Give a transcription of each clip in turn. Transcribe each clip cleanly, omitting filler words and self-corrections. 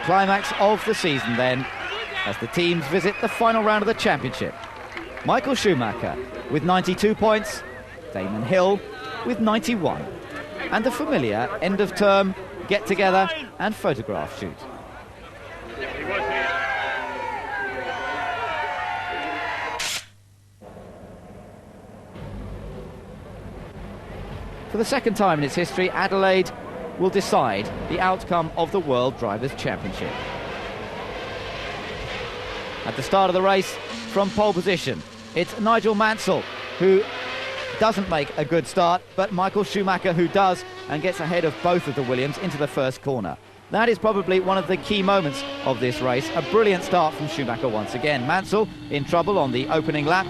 climax of the season then, as the teams visit the final round of the championship. Michael Schumacher with 92 points, Damon Hill with 91, and the familiar end-of-term get-together and photograph shoot. For the second time in its history, Adelaide will decide the outcome of the World Drivers' Championship. At the start of the race, from pole position, it's Nigel Mansell who doesn't make a good start, but Michael Schumacher who does and gets ahead of both of the Williams into the first corner. That is probably one of the key moments of this race. A brilliant start from Schumacher once again. Mansell in trouble on the opening lap,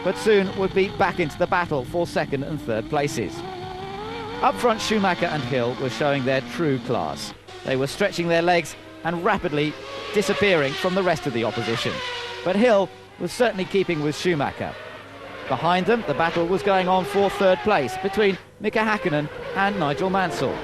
but soon would be back into the battle for second and third places. Up front, Schumacher and Hill were showing their true class. They were stretching their legs and rapidly disappearing from the rest of the opposition. But Hill was certainly keeping with Schumacher. Behind them, the battle was going on for third place between Mika Hakkinen and Nigel Mansell.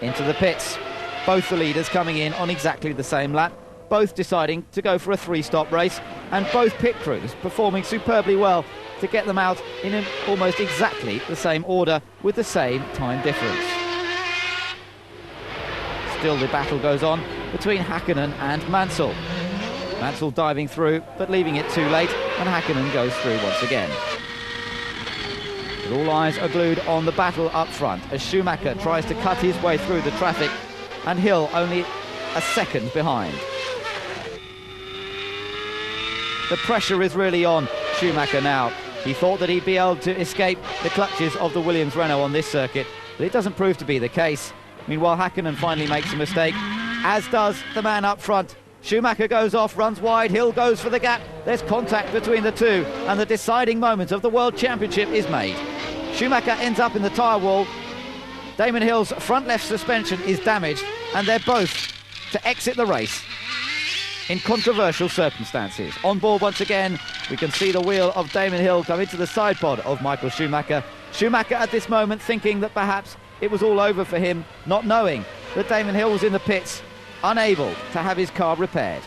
Into the pits, both the leaders coming in on exactly the same lap, both deciding to go for a three-stop race, and both pit crews performing superbly well to get them out in almost exactly the same order with the same time difference. Still the battle goes on between Hakkinen and Mansell. Mansell diving through, but leaving it too late, and Hakkinen goes through once again. But all eyes are glued on the battle up front as Schumacher tries to cut his way through the traffic, and Hill only a second behind. The pressure is really on Schumacher now. He thought that he'd be able to escape the clutches of the Williams Renault on this circuit, but it doesn't prove to be the case. Meanwhile, Hakkinen finally makes a mistake, as does the man up front. Schumacher goes off, runs wide, Hill goes for the gap. There's contact between the two, and the deciding moment of the World Championship is made. Schumacher ends up in the tyre wall. Damon Hill's front left suspension is damaged, and they're both to exit the race in controversial circumstances. On board once again, we can see the wheel of Damon Hill come into the side pod of Michael Schumacher. Schumacher at this moment thinking that perhaps it was all over for him, not knowing that Damon Hill was in the pits, unable to have his car repaired.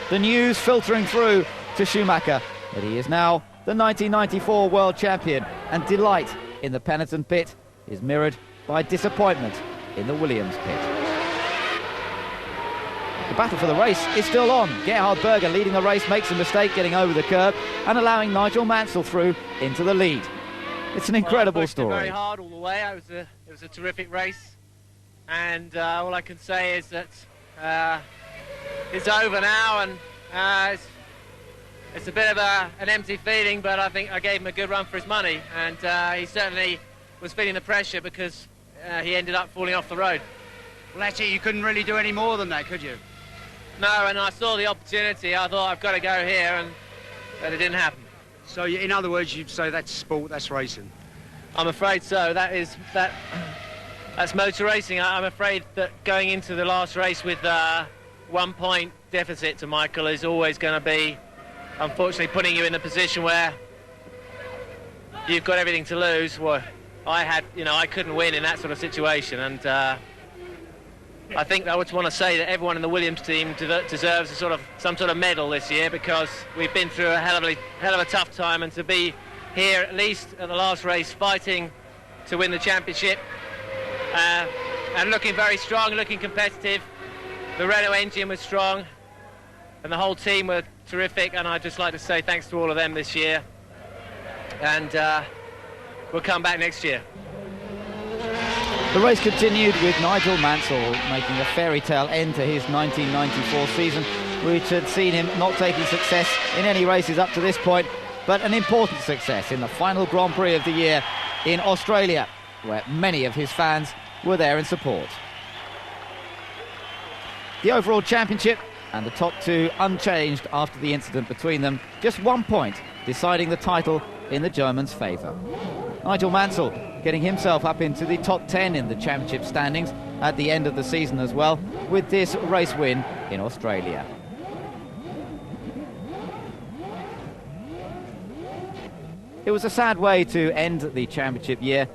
The news filtering through to Schumacher that he is now the 1994 world champion, and delight in the Penetton pit is mirrored by disappointment in the Williams pit. The battle for the race is still on. Gerhard Berger leading the race makes a mistake getting over the curb and allowing Nigel Mansell through into the lead. It's an incredible story. Very hard all the way. It was a terrific race, and all I can say is that it's over now, and it's a bit of an empty feeling, but I think I gave him a good run for his money, and he certainly was feeling the pressure because he ended up falling off the road. Well, actually, you couldn't really do any more than that, could you? No, and I saw the opportunity. I thought, I've got to go here, but it didn't happen. So, in other words, you'd say that's sport, that's racing? I'm afraid so. That's motor racing. I'm afraid that going into the last race with 1 point deficit to Michael is always going to be, unfortunately, putting you in a position where you've got everything to lose. Well, I couldn't win in that sort of situation, and I think I would want to say that everyone in the Williams team deserves some sort of medal this year, because we've been through a hell of a tough time, and to be here at least at the last race fighting to win the championship and looking very strong, looking competitive. The Renault engine was strong and the whole team were terrific, and I'd just like to say thanks to all of them this year, and we'll come back next year. The race continued with Nigel Mansell making a fairy tale end to his 1994 season, which had seen him not taking success in any races up to this point, but an important success in the final Grand Prix of the year in Australia, where many of his fans were there in support. The overall championship and the top two unchanged after the incident between them, just 1 point deciding the title in the Germans' favour. Nigel Mansell getting himself up into the top 10 in the championship standings at the end of the season as well, with this race win in Australia. It was a sad way to end the championship year,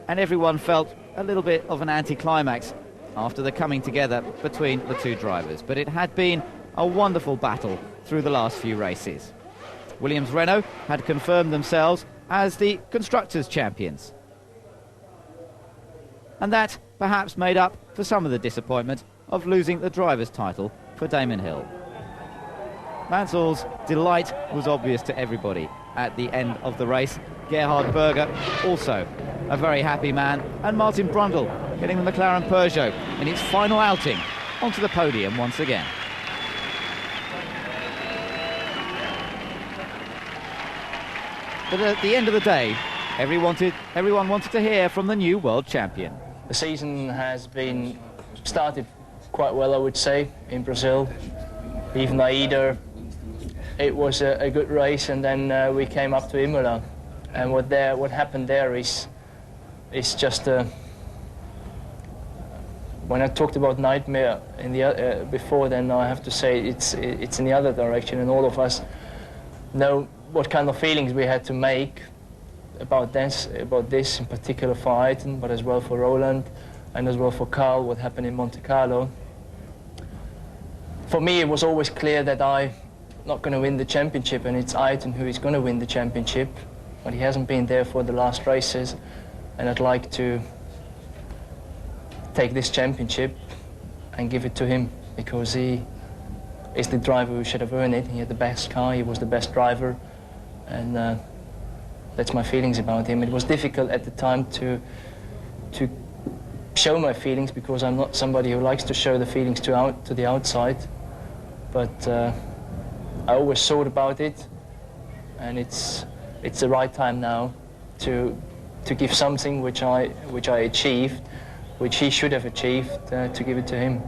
and everyone felt a little bit of an anticlimax after the coming together between the two drivers. But it had been a wonderful battle through the last few races. Williams-Renault had confirmed themselves as the Constructors' Champions. And that perhaps made up for some of the disappointment of losing the driver's title for Damon Hill. Mansell's delight was obvious to everybody at the end of the race. Gerhard Berger also a very happy man, and Martin Brundle getting the McLaren Peugeot in its final outing onto the podium once again. But at the end of the day, everyone wanted to hear from the new world champion. The season has been started quite well, I would say, in Brazil. Even Aida, it was a good race, and then we came up to Imola. And what happened there is just when I talked about nightmare in the before, then I have to say it's in the other direction, and all of us know what kind of feelings we had to make about this in particular for Ayrton, but as well for Roland and as well for Carl, what happened in Monte Carlo. For me, it was always clear that I'm not going to win the championship, and it's Ayrton who is going to win the championship, but he hasn't been there for the last races, and I'd like to take this championship and give it to him, because he is the driver who should have earned it. He had the best car, he was the best driver, and that's my feelings about him. It was difficult at the time to show my feelings, because I'm not somebody who likes to show the feelings to the outside, but I always thought about it, and it's the right time now to give something which I achieved, which he should have achieved, to give it to him.